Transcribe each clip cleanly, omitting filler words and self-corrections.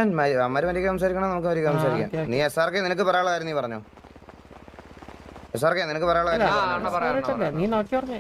അമ്മര് മര്യാദ സംസാരിക്കണം, നമുക്ക് മര്യാദ സംസാരിക്കാം. നീ SRK നിനക്ക് പറയാനുള്ള കാര്യം നീ പറഞ്ഞോ. SRK നിനക്ക് പറയാനുള്ള കാര്യം നീ നോക്കി പറഞ്ഞേ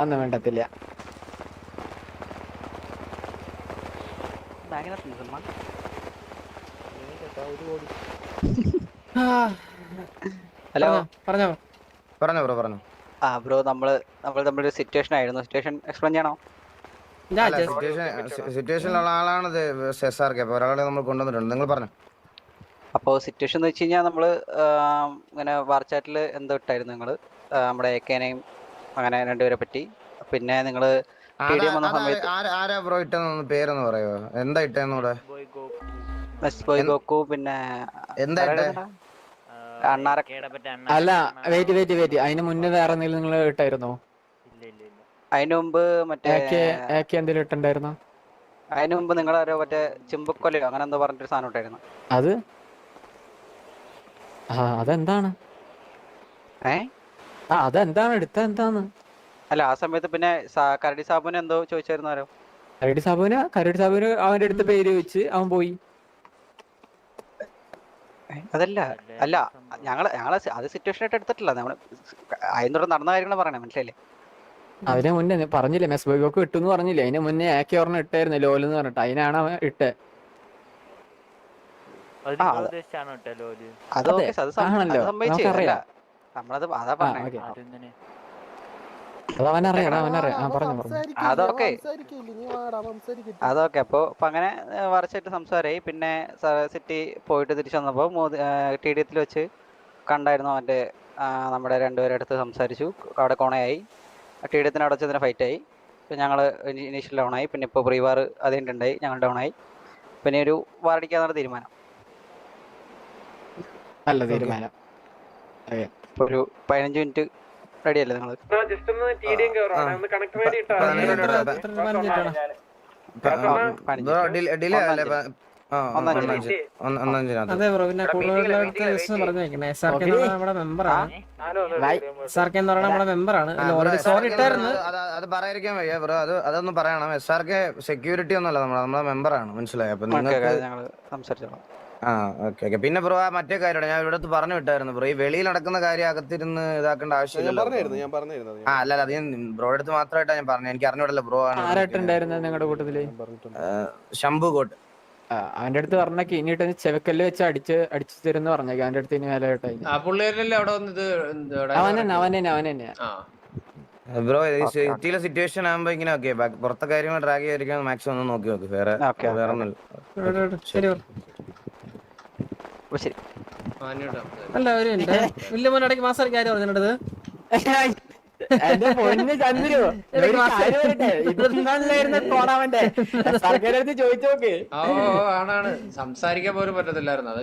ഒന്നും വേണ്ടത്തില്ല. ഹലോ പറഞ്ഞോ പറഞ്ഞോ ബ്രോ പറഞ്ഞോ. ബ്രോ നമ്മൾ തമ്മിലൊരു സിറ്റുവേഷൻ ആയിരുന്നു. സിറ്റുവേഷൻ എക്സ്പ്ലെയിൻ ചെയ്യണോ? സിറ്റുവേഷനിലുള്ള ആളാണ് SRK. അപ്പൊ ഒരാളെ നമ്മൾ കൊണ്ടുവന്നിട്ടുണ്ട്, നിങ്ങൾ പറഞ്ഞു. അപ്പോൾ സിറ്റുവേഷൻ എന്ന് വെച്ച് കഴിഞ്ഞാൽ നമ്മൾ ഇങ്ങനെ വാർച്ചാറ്റിൽ എന്തോ ഇട്ടായിരുന്നു നിങ്ങൾ നമ്മുടെ AKനെയും അങ്ങനെ രണ്ടുപേരെ പറ്റി. പിന്നെ നിങ്ങൾ ആരാ ബ്രോ ഇട്ടെന്ന് പേരൊന്ന് പറയുമോ? എന്താ ഇട്ടെന്നൂടെ? ഗോക്കു പിന്നെ എന്താ ഇട്ടെ? അല്ല വെയിറ്റ് അതിന് മുന്നേ വേറെ എന്തെങ്കിലും നിങ്ങൾ ഇട്ടായിരുന്നോ? അതിന് മുമ്പ് മറ്റേ എന്തെങ്കിലും ഇട്ടുണ്ടായിരുന്നോ? അതിന് മുമ്പ് നിങ്ങൾ മറ്റേ ചിമ്പക്കൊല്ലയോ അങ്ങനെ എന്തോ പറഞ്ഞിട്ടൊരു സാധനം ഇട്ടായിരുന്നു. അത് അതെന്താണ്? അതെന്താണ് എടുത്ത എന്താന്ന്? അല്ല ആ സമയത്ത് പിന്നെ കരടി സാബുന് എന്തോ ചോദിച്ചായിരുന്നാരോ? കരടി സാബുന് അവന്റെ അടുത്ത പേര് വെച്ച് അവൻ പോയി. അല്ല ഞങ്ങള് അത് സിറ്റുവേഷൻ ആയിട്ട് എടുത്തിട്ടില്ല. നമ്മള് അതിനോട് നടന്ന കാര്യങ്ങൾ പറയണേ, മനസ്സിലായില്ലേ? അതിനെ മുന്നേ പറഞ്ഞില്ലേ മെസ്ബോയ്ക്ക് ഇട്ടെന്ന് പറഞ്ഞില്ലേ? അതിന് മുന്നേ AK ഒരെണ്ണം ഇട്ടായിരുന്നു ലോലെന്ന് പറഞ്ഞിട്ട്. അതിനാണ് അവൻ ഇട്ടേ. അതൊക്കെ അപ്പൊ അങ്ങനെ വരച്ചായിട്ട് സംസാരമായി. പിന്നെ സിറ്റി പോയിട്ട് തിരിച്ചു വന്നപ്പോ TDF വെച്ച് കണ്ടായിരുന്നു. അവന്റെ നമ്മുടെ രണ്ടുപേരുടെ അടുത്ത് സംസാരിച്ചു. അവിടെ കോണയായി. TDF അവിടെ വെച്ച് ഫൈറ്റ് ആയി. പിന്നെ ഞങ്ങള് ഇനീഷ്യൽ ഡൗൺ ആയി. പിന്നെ ഇപ്പൊ പ്രീവാർ അതുണ്ടായി, ഞങ്ങൾ ഡൗൺ ആയി. പിന്നെ ഒരു വാറടിക്കാന്നാണ് തീരുമാനം. നല്ല തീരുമാനം. ഒരു 15 മിനിറ്റ് റെഡി അല്ലേ നിങ്ങൾ? അതെ ബ്രോ. പിന്നെ പറഞ്ഞേക്കണേ SRK നമ്മുടെ മെമ്പറാണ്. SRK എന്ന് പറയുന്നത് നമ്മുടെ മെമ്പറാണ്. ഓൾറെഡി സോറി ഇട്ടായിരുന്നു. അത് പറയാതിരിക്കാൻ വയ്യ ബ്രോ. അതൊന്നും പറയണം. SRK സെക്യൂരിറ്റി ഒന്നുമല്ല, നമ്മുടെ മെമ്പറാണ്, മനസ്സിലായി? അപ്പൊ നിങ്ങൾക്ക് സംസാരിച്ചോളാം. ഓക്കെ. പിന്നെ ബ്രോ മറ്റേ കാര്യമാണ് ഞാൻ ഇവിടെ പറഞ്ഞു വിട്ടായിരുന്നു ബ്രോ. ഈ വെളിയിൽ നടക്കുന്ന കാര്യം അകത്തിരുന്ന് ഇതാക്കേണ്ട ആവശ്യമില്ല. അല്ല അത് ഞാൻ ബ്രോയുടെ അടുത്ത് മാത്രമായിട്ടാണ് ഞാൻ പറഞ്ഞത്. എനിക്ക് അറിഞ്ഞൂടല്ലോ ബ്രോ ആണ്. നിങ്ങളുടെ കൂട്ടത്തില് ശംഭു കോട്ട്. അവന്റെ അടുത്ത് പറഞ്ഞേക്ക് ഇനിയിട്ട് ചെവക്കല്ല് വെച്ച് അടിച്ചു തരുന്ന പറഞ്ഞേക്ക്. അവന്റെ അടുത്ത് ഇനി മേലെ അവൻ ബ്രോ സിറ്റിയിലെ സിറ്റുവേഷൻ ആകുമ്പോ ഇങ്ങനെ ഓക്കെ. പുറത്തെ കാര്യങ്ങൾ ഡ്രാഗ് ചെയ്തിരിക്കാൻ മാക്സിമം ഒന്ന് നോക്കി നോക്ക്. വേറെ അല്ല ഒരു വലിയ മോനടക്ക് മാസം കാര്യം പറഞ്ഞത്. എന്റെ പൊന്ന് ചന്ദ്രു ഇതൊന്നായിരുന്നു കോണാവന്റെ സർക്കാരടുത്ത് ചോദിച്ചു നോക്ക്. ആണാണ് സംസാരിക്കാൻ പോലും പറ്റത്തില്ലായിരുന്നു. അത്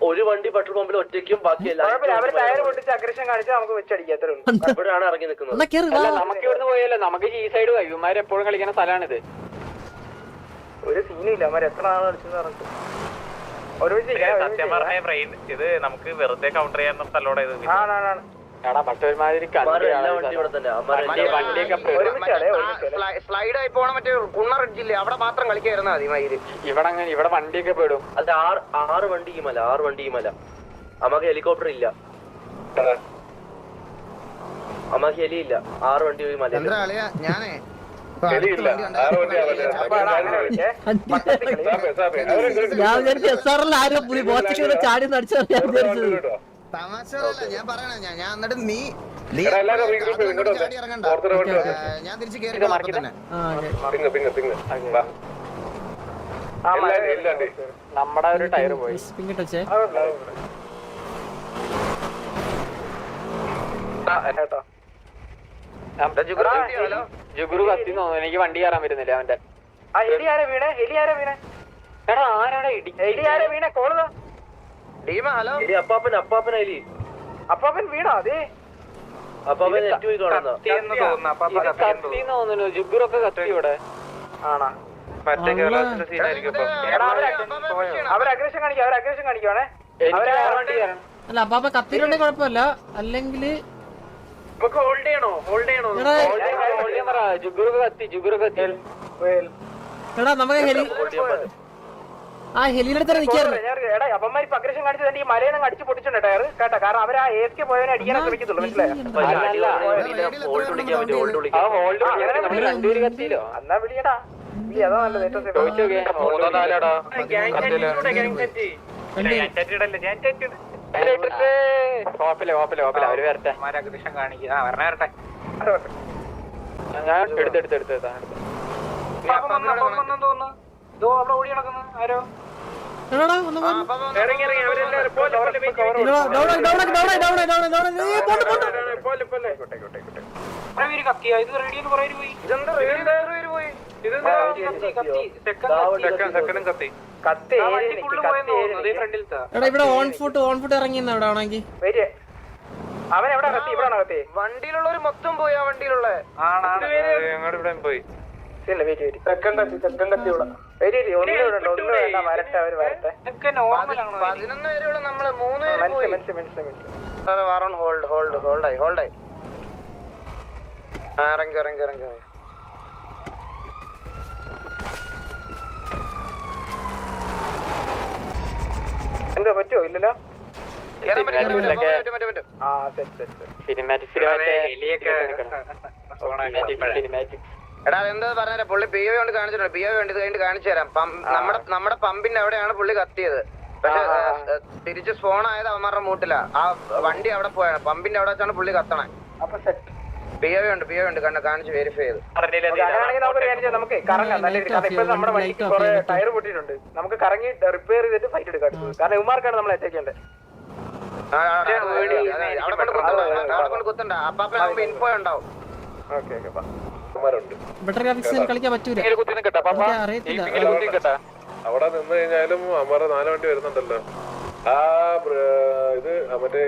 ഒരു വണ്ടി പെട്രോൾ പമ്പിൽ ഒറ്റയ്ക്കും ബാക്കിയല്ല അഗ്രഷൻ കാണിച്ചാൽ നമുക്ക് വെച്ചടിക്കാത്തേ ഇറങ്ങി നിൽക്കുന്നത്. നമുക്ക് ഇവിടുന്ന് പോയല്ലോ, നമുക്ക് ഈ സൈഡ് ഇവന്മാർ എപ്പോഴും കളിക്കുന്ന സ്ഥലമാണിത്. ഒരു സീനില്ല അവന്മാർ എത്ര നാൾ കളിച്ചെന്ന് പറഞ്ഞിട്ട്. സത്യം പറഞ്ഞ ബ്രെയിൻ ഇത് നമുക്ക് വെറുതെ കൗണ്ടർ ചെയ്യാൻ സ്ഥലത്തോടെ സ്ലൈഡ് ആയി പോണ മറ്റേ കുണ്ണ റിഡ്ജില്ലേ, അവിടെ മാത്രം കളിക്കായിരുന്നു ആദ്യമായി. ഇവിടെ വണ്ടിയൊക്കെ പെടും. അത് 6 വണ്ടി ഈ മല, 6 വണ്ടി ഈ മല. നമുക്ക് ഹെലികോപ്റ്റർ ഇല്ല, നമുക്ക് ഹെലി ഇല്ല. 6 വണ്ടി ഈ മല. ഞാനേ ഞാൻ ആരും പുള്ളി ബോച്ചൊക്കെ ചാടി നടിച്ചത് തമാശല്ല ഞാൻ പറയണ. ഞാൻ എന്നിട്ട് നീ ഇറങ്ങണ്ട, ഞാൻ തിരിച്ച് കേറി തന്നെ. നമ്മുടെ ഒരു ടയർ പോയി. ജുഗുറു കത്തി തോന്നുന്നു. എനിക്ക് വണ്ടി കയറാൻ പറ്റുന്നില്ല അവന്റെ. എടാ ആരാടാ വീണ? കോള് അപ്പാപ്പൻ വീണോ? അതെ അപ്പാപ്പൻ തോന്നുന്നു. ജുഗുറൊക്കെ കത്തി ഇവിടെ ആണോ? അവർ അഗ്രഷൻ കാണിക്കുവാണേ. അല്ല അപ്പാപ്പ കത്തിയിട്ടുണ്ടെങ്കിൽ കുഴപ്പമില്ല, അല്ലെങ്കിൽ നമുക്ക് ഹോൾഡ് ചെയ്യണോ? എടാ നമുക്ക് ഹെലിയുടെ തന്നെ നിൽക്കാറുണ്ട്. അപ്പന്മാര് അഗ്രഷൻ കാണിച്ചത് ഈ മലയെ അടിച്ച് പൊട്ടിച്ചുണ്ട് ടയർ കേട്ടോ. കാരണം അവർ ആ ASK പോയവനെ അടിക്കാനേ ശ്രമിക്കത്തുള്ളൂ, മനസ്സിലായോ? എന്നാ വിളിയടാ, അതാ നല്ലത്. ഏറ്റവും അവിടെ ഓടി നടക്കുന്നു ആരോ. എടാടാ ഒന്ന് പോ. ഇറങ്ങി എടാ ഇവിടെ ഓൺ ഫുട്ട് ഇറങ്ങിയെന്ന ഇവിടെ ആണെങ്കിൽ അവൻ എവിടെ കത്തി? ഇവിടെ കത്തി. വണ്ടിയിലുള്ളവര് മൊത്തം പോയി. ആ വണ്ടിയിലുള്ള പോയി. ഇറങ്ങി എന്താ പറ്റുമോ? ഇല്ലല്ലോ. എടാ എന്താ പറഞ്ഞ പുള്ളി PO കൊണ്ട് കാണിച്ചിട്ടുണ്ട്. PO വേണ്ടി കഴിഞ്ഞിട്ട് കാണിച്ചു തരാം. നമ്മുടെ പമ്പിന്റെ അവിടെയാണ് പുള്ളി കത്തിയത്. പക്ഷെ തിരിച്ച് സ്പോൺ ആയത് അവന്മാരുടെ മൂട്ടില. ആ വണ്ടി അവിടെ പോയാണ്, പമ്പിന്റെ അവിടെ വെച്ചാണ് പുള്ളി കത്തണേ. PO ഉണ്ട് കാണിച്ച് വെരിഫൈ ചെയ്ത്. നമുക്ക് കറങ്ങാം നല്ല രീതി. കാരണം ഇപ്പൊ നമ്മുടെ വണ്ടിക്ക് കുറെ ടയർ പൊട്ടിയിട്ടുണ്ട്. നമുക്ക് കറങ്ങി റിപ്പയർ ചെയ്തിട്ട് ഫൈറ്റ് എടുക്കാം. കാരണം ഇവന്മാർക്കാണ് നമ്മൾ അറ്റാക്ക് ചെയ്യേണ്ടത്. അവിടെ കൊണ്ട് കുത്തണ്ട. അപ്പാപ്പ ഇൻഫോ ഉണ്ടാവും. ബെറ്റർ ഗ്രാഫിക്സ് കളിക്കാൻ പറ്റൂല, അറിയത്തില്ല. അവിടെ നിന്ന് കഴിഞ്ഞാലും അമ്മയുടെ 4 വണ്ടി വരുന്നുണ്ടല്ലോ. ഇത് മറ്റേ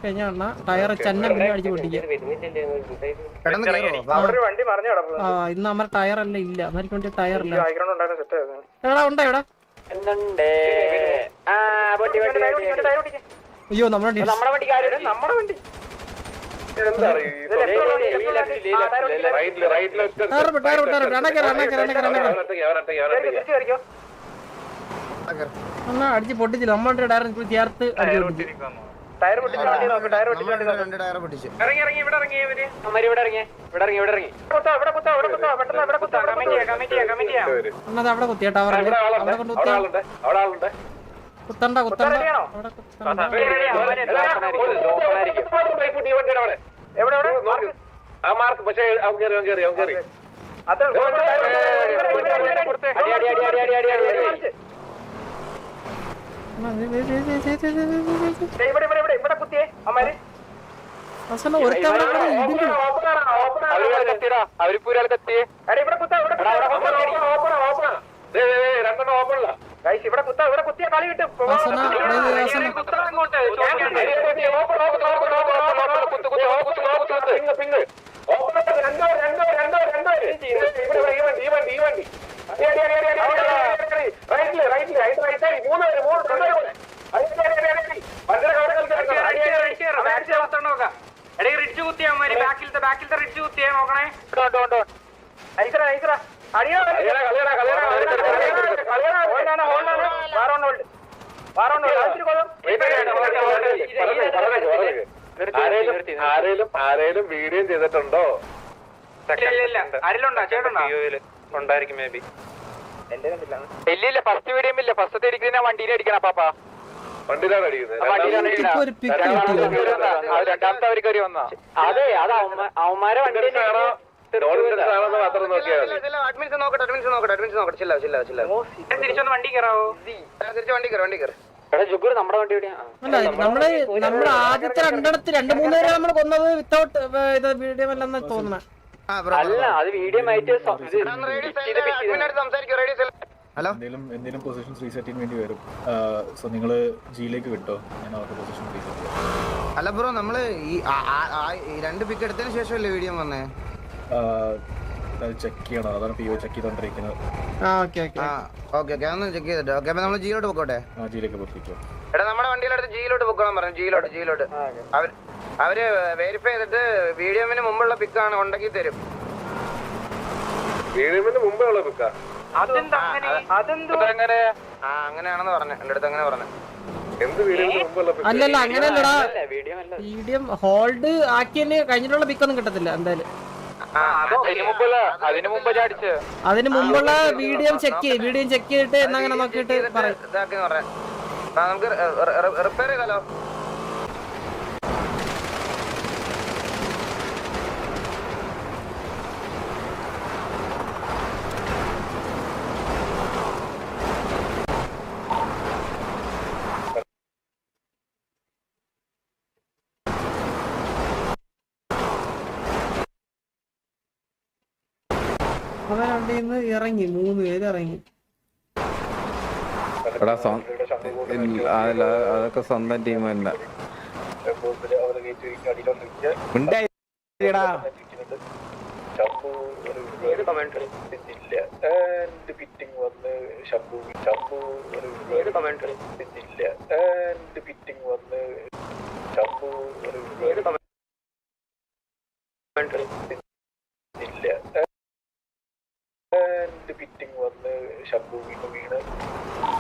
കഴിഞ്ഞാ ടയർ ചെന്ന പിന്നെ അടിച്ചു പൊട്ടിക്കുക. വണ്ടി പറഞ്ഞു ഇന്ന് അമ്മ ടയർ അല്ല ഇല്ല, അമ്മക്ക് വേണ്ടി ടയർ ഇല്ല. എടാ ഉണ്ടോ ഇവിടെ? അയ്യോ നമ്മുടെ വണ്ടി അടിച്ച് പൊട്ടിച്ചില്ല. നമ്മുടെ ടയർ ചേർത്ത് അടിച്ചു പൊട്ടിച്ചു. ടയർ പൊട്ടിച്ചു. അവിടെ കുത്തിയ ടവറിൽ അവിടെ കൊണ്ട് കുത്തണ്ട മാർക്ക്. പക്ഷേ ഇവിടെ കുത്തിയ കളി കിട്ടും. റിഡ്ജ് കുത്തിയാ ബാക്കിലത്തെ റിഡ്ജ് കുത്തിയേ നോക്കണേ. ആരേലും വീഡിയോ ചെയ്തിട്ടുണ്ടോ? ഉണ്ടായിരിക്കും മേ ബി. ഇല്ല ഫസ്റ്റ് വീഡിയോ ഇല്ല. ഫസ്റ്റ് അടിക്കുന്ന വണ്ടിയിൽ അടിക്കണം പാപ്പ. വണ്ടിയിലാണ് അടിക്കുന്നത്. രണ്ടാമത്തെ അവർ കയറി വന്ന അതെ അത് അവന്മാരെ വണ്ടി മാത്രം നോക്കിയാൽ തിരിച്ചൊന്ന് വണ്ടി കയറാവോ? ജുഗുർ നമ്മുടെ വണ്ടി എവിടെയാ? അല്ല നമ്മുടെ ആദ്യത്തെ 2-3 പേരെ നമ്മൾ കൊന്നത് വിത്തൗട്ട് ഇത് വീഡിയോ അല്ലെന്ന് തോന്നണേ. അല്ല അത് വീഡിയോ ആയിട്ട് ഹലോ, എന്തെങ്കിലും പൊസിഷൻസ് റീസെറ്റ് ചെയ്യാൻ വേണ്ടി വരും. സോ നിങ്ങള് ജിയിലേക്ക് വിട്ടോ, ഞാൻ അവരുടെ പൊസിഷൻ റീസെറ്റ് ചെയ്യാം. അല്ല ബ്രോ, നമ്മള് ഈ 2 പിക്ക് എടുത്തതിന് ശേഷമല്ലേ വീഡിയോ വന്നേ? ചെക്ക് ചെയ്യണം, അതാണ് PO ചെക്ക് ചെയ്തോണ്ടിരിക്കുന്നത്. ഓക്കെ ഒന്ന് ചെക്ക് ചെയ്തിട്ട്. ഓക്കെ, അപ്പൊ നമ്മള് ജിയിലോട്ട് പോക്കോട്ടെ. ജിയിലേക്ക് പോയിക്കോ. എടാ നമ്മുടെ വണ്ടിയിലെടുത്ത് ജിയിലോട്ട് പൊക്കോളാൻ പറഞ്ഞു. ജിയിലോട്ട് അവര് വെരിഫൈ ചെയ്തിട്ട് വീഡിയോമിന് മുമ്പുള്ള പിക്കാണ് ഉണ്ടെങ്കിൽ തരും. വീഡിയോമിന് മുമ്പേ ഉള്ള പിക്കാ? അങ്ങനെയാണെന്ന് പറഞ്ഞു. എന്റെ അടുത്ത് അങ്ങനെ പറഞ്ഞു. എന്ത് വീഡിയോമിന് മുമ്പുള്ള പിക്കാ? അല്ലല്ല അങ്ങനെയല്ലടാ, വീഡിയോ ഹോൾഡ് ആക്കിയതിന് കഴിഞ്ഞിട്ടുള്ള പിക്കൊന്നും കിട്ടത്തില്ല എന്തായാലും. അതിന് മുമ്പുള്ള വീഡിയോ ചെക്ക് ചെയ്തിട്ട് എന്നങ്ങനെ നോക്കിയിട്ട് പറയാം. ഇതാക്കി പറയാം. നമുക്ക് റിപ്പയർ ചെയ്താലോ? അവൻ വണ്ടിയിൽ നിന്ന് ഇറങ്ങി, 3 പേര് ഇറങ്ങി. അതൊക്കെ സ്വന്തം ടീം തന്നെ.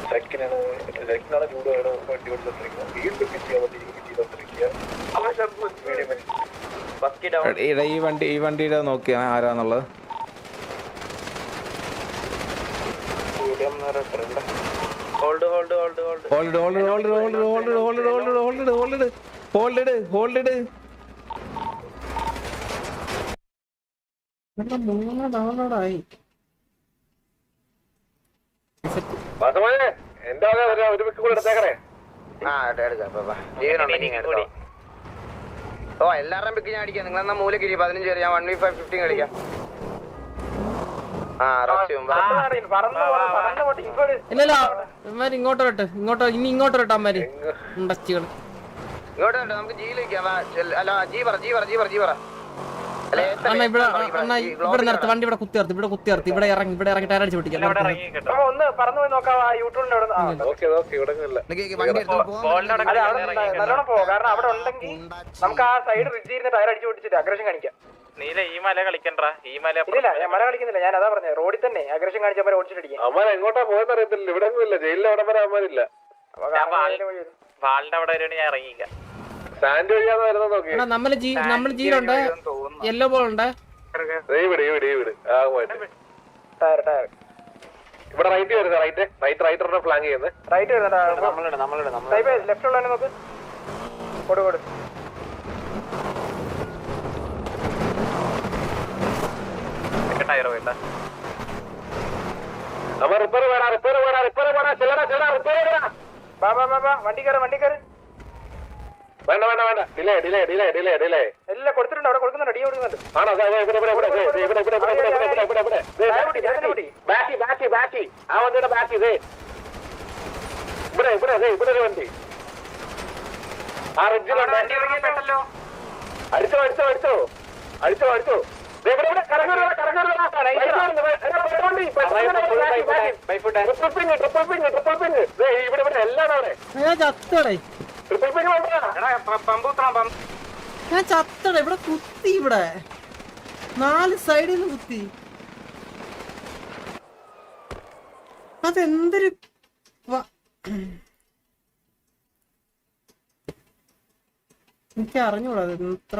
സെക്കനാണ് ചൂടാണ് വണ്ടി ഓടിച്ചോണ്ടിരിക്കുന്നത്. വീണ്ടും ഈ വണ്ടിയുടെ നോക്കിയാ ആരാന്നുള്ളത്. ഡൗൺലോഡായി. എന്താ ഒരു പിക്ക് കൂടെ എടുത്തേക്കണേ. ഓ എല്ലാവരുടെയും പിക്ക് ഞാൻ അടിക്കാം. നിങ്ങൾ എന്നാ മൂലക്ക് 15 പേര്, ഞാൻ 1v5 15 കളിക്കാം. ഇല്ലല്ല ഇവന്മാര് ഇങ്ങോട്ട് ഇനി ഇങ്ങോട്ട് വിട്ടാ അമ്മര് ഉണ്ടച്ചികള്. ഇങ്ങോട്ട് നമുക്ക് ജിയിലേക്കാം. അല്ല ജി പറ. അണ്ണ ഇവിടെ നിർത്ത്, വണ്ടി ഇവിടെ കുത്തിയർത്തി ഇവിടെ ഇറങ്ങി ടയർ അടിച്ച് പൊട്ടിക്കാം. ഒന്ന് പറന്നു പോയി നോക്കാം. യൂട്യൂബിന്റെ നല്ലോണം പോവാം. കാരണം അവിടെ ഉണ്ടെങ്കിൽ നമുക്ക് ആ സൈഡ് റിഡ്ജ് ചെയ്യുന്ന ടയർ അടിച്ച് പൊട്ടിച്ചിട്ട് അഗ്രഷൻ കാണിക്കാം. നീല ഈ മല കളിക്കണ്ടാ. ഈ മല ഇല്ല, ഞാൻ മല കളിക്കുന്നില്ല. ഞാൻ അതാ പറഞ്ഞത്, റോഡിൽ തന്നെ അഗ്രഷൻ കാണിച്ചവരെ ഓടിച്ചിട്ടടിക്കാം. അമ്മ എങ്ങോട്ടാ പോയെന്ന് അറിയത്തില്ല. ഇവിടെ ഒന്നും ഇല്ല, ജയിലിൽ അവിടെ വരെ അമ്മരില്ല. വാളിന്റെ അവിടെ വരെയാണ് ഞാൻ ഇറങ്ങിക്കാം. സാൻഡ് വഴിയാന്ന് വരുന്നത് നോക്കി. നമ്മള് ജീലുണ്ട്, യെല്ലോ ബോൾ ഉണ്ട്. ഇവിടെ റൈറ്റ് വരുന്നത്, റൈറ്ററിനെ ഫ്ലാങ്ക് ചെയ്യുന്നത്. റൈറ്റ് വരുന്നുണ്ട്. ലെഫ്റ്റ് ഉള്ള നോക്ക്. കൊടു ടയർ വേണ്ട. അമ്മ റിപ്പയർ വേണം. വണ്ടി കയറി. വേണ്ട. ഡിലേ. എല്ലാം കൊടുത്തിട്ടുണ്ട്. അവിടെ കൊടുക്കുന്നുണ്ട്. ഡി കൊടുക്കുന്നുണ്ട്. ആണോ? ബാക്കി ആ വണ്ടിയുടെ ബാക്കി ഇതേ ഇവിടെ ഒരു വണ്ടി ആ റിഡ്ജിലുണ്ട്. അടിച്ചോ. ഇവിടെ എല്ലാം അവിടെ ഞാൻ ചത്തട. ഇവിടെ കുത്തി, ഇവിടെ 4 സൈഡിൽ നിന്ന് കുത്തി. അതെന്തൊരു എനിക്ക് അറിഞ്ഞൂടാ എത്ര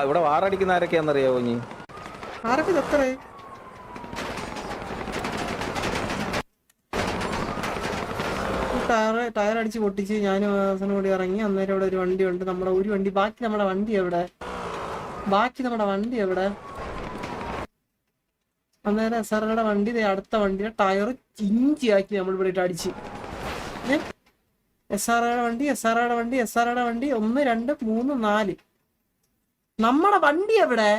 ഇവിടെ വാറടിക്കുന്ന ആരൊക്കെയാന്നറിയാവോ? നീ ആരൊക്കെ ചത്തറേ? ടയർ അടിച്ച് പൊട്ടിച്ച് ഞാനും വാസനും കൂടി ഇറങ്ങി. അന്നേരം ഇവിടെ ഒരു വണ്ടി ഉണ്ട്, നമ്മുടെ ഒരു വണ്ടി. ബാക്കി നമ്മുടെ വണ്ടി എവിടെ? അന്നേരം SRയുടെ വണ്ടി, അടുത്ത വണ്ടിയുടെ ടയർ ചിഞ്ചിയാക്കി നമ്മൾ ഇവിടെ ഇട്ട് അടിച്ച്. SRയുടെ വണ്ടി 1 2 3 4. നമ്മുടെ വണ്ടി എവിടെ?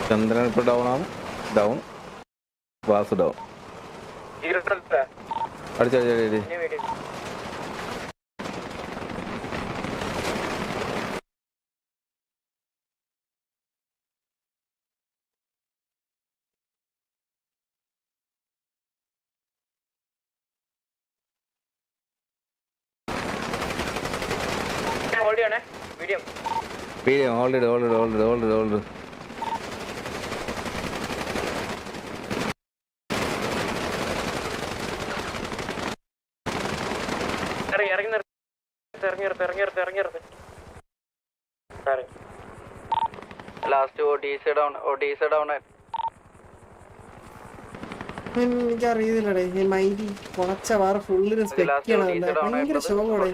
ചന്ദ്രൻ ഇപ്പൊ ഡൗൺ ആണ്. ഡൗൺ. വാസു ഡൗൺ. അടിച്ചടി. മീഡിയം ഓൾറെഡി ലാസ്റ്റ് ഒഡീസ ഡൗൺ എനിക്കറിയത്തില്ലടേ ഈ മൈൻഡ് പൊണച്ച വാറ് ഫുള്ളിന് സ്പെക്ട് ചെയ്യണം ഭയങ്കര ശോകോടെ.